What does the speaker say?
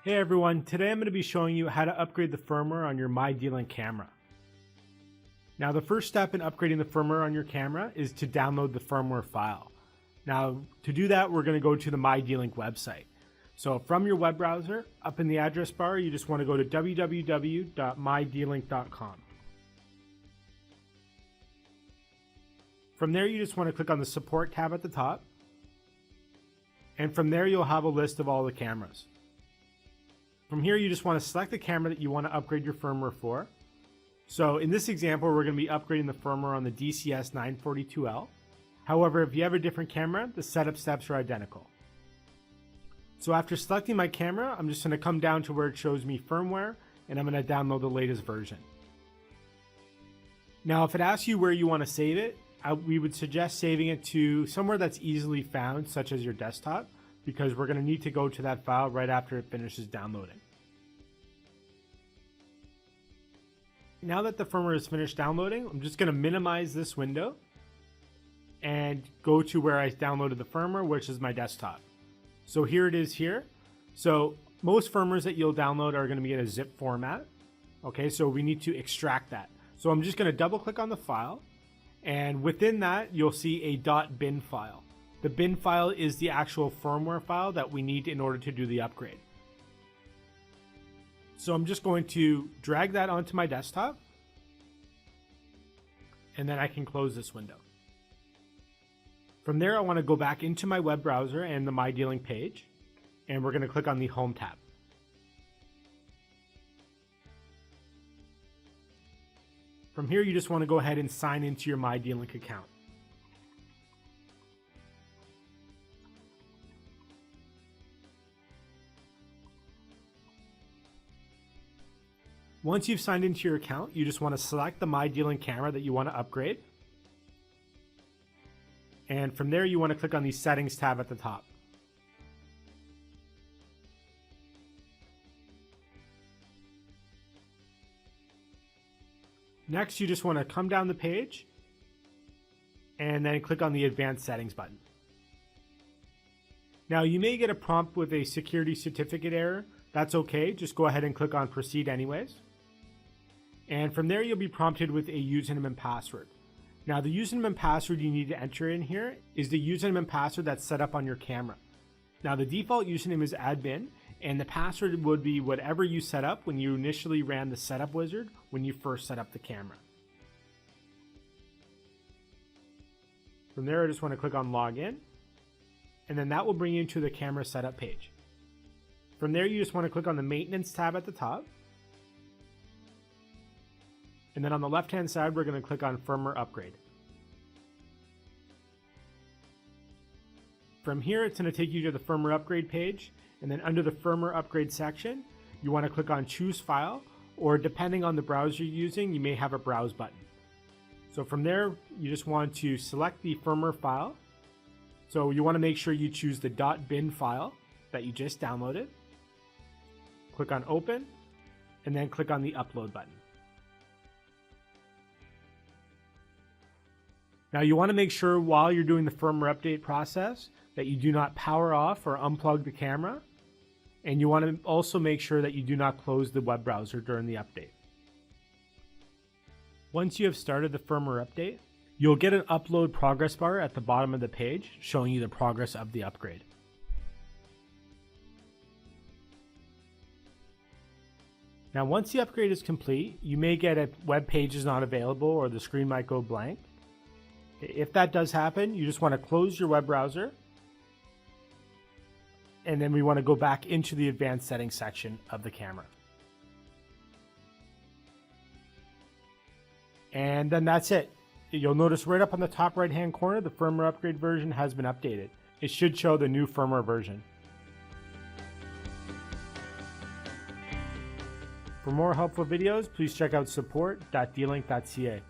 Hey everyone, today I'm going to be showing you how to upgrade the firmware on your mydlink camera. Now the first step in upgrading the firmware on your camera is to download the firmware file. Now to do that we're going to go to the mydlink website. So from your web browser, up in the address bar you just want to go to www.mydlink.com. From there you just want to click on the support tab at the top. And from there you'll have a list of all the cameras. From here, you just want to select the camera that you want to upgrade your firmware for. So in this example, we're going to be upgrading the firmware on the DCS 942L. However, if you have a different camera, the setup steps are identical. So after selecting my camera, I'm just going to come down to where it shows me firmware, and I'm going to download the latest version. Now, if it asks you where you want to save it, we would suggest saving it to somewhere that's easily found, such as your desktop, because we're going to need to go to that file right after it finishes downloading. Now that the firmware is finished downloading, I'm just going to minimize this window and go to where I downloaded the firmware, which is my desktop. So here it is here. So most firmwares that you'll download are going to be in a zip format. Okay, so we need to extract that. So I'm just going to double click on the file, and within that you'll see a .bin file. The bin file is the actual firmware file that we need in order to do the upgrade. So I'm just going to drag that onto my desktop, and then I can close this window. From there, I want to go back into my web browser and the mydlink page, and we're going to click on the Home tab. From here, you just want to go ahead and sign into your mydlink account. Once you've signed into your account, you just want to select the mydlink camera that you want to upgrade. And from there, you want to click on the Settings tab at the top. Next, you just want to come down the page and then click on the Advanced Settings button. Now, you may get a prompt with a security certificate error. That's okay, just go ahead and click on Proceed anyways. And from there, you'll be prompted with a username and password. Now, the username and password you need to enter in here is the username and password that's set up on your camera. Now, the default username is admin, and the password would be whatever you set up when you initially ran the setup wizard when you first set up the camera. From there, I just want to click on Login, and then that will bring you to the camera setup page. From there, you just want to click on the Maintenance tab at the top. And then on the left-hand side, we're going to click on Firmware Upgrade. From here, it's going to take you to the Firmware Upgrade page. And then under the Firmware Upgrade section, you want to click on Choose File, or depending on the browser you're using, you may have a Browse button. So from there, you just want to select the firmware file. So you want to make sure you choose the .bin file that you just downloaded. Click on Open, and then click on the Upload button. Now you want to make sure while you're doing the firmware update process that you do not power off or unplug the camera, and you want to also make sure that you do not close the web browser during the update. Once you have started the firmware update, you'll get an upload progress bar at the bottom of the page showing you the progress of the upgrade. Now once the upgrade is complete, you may get a web page is not available or the screen might go blank. If that does happen, you just want to close your web browser, and then we want to go back into the Advanced Settings section of the camera. And then that's it. You'll notice right up on the top right hand corner, the firmware upgrade version has been updated. It should show the new firmware version. For more helpful videos, please check out support.dlink.ca.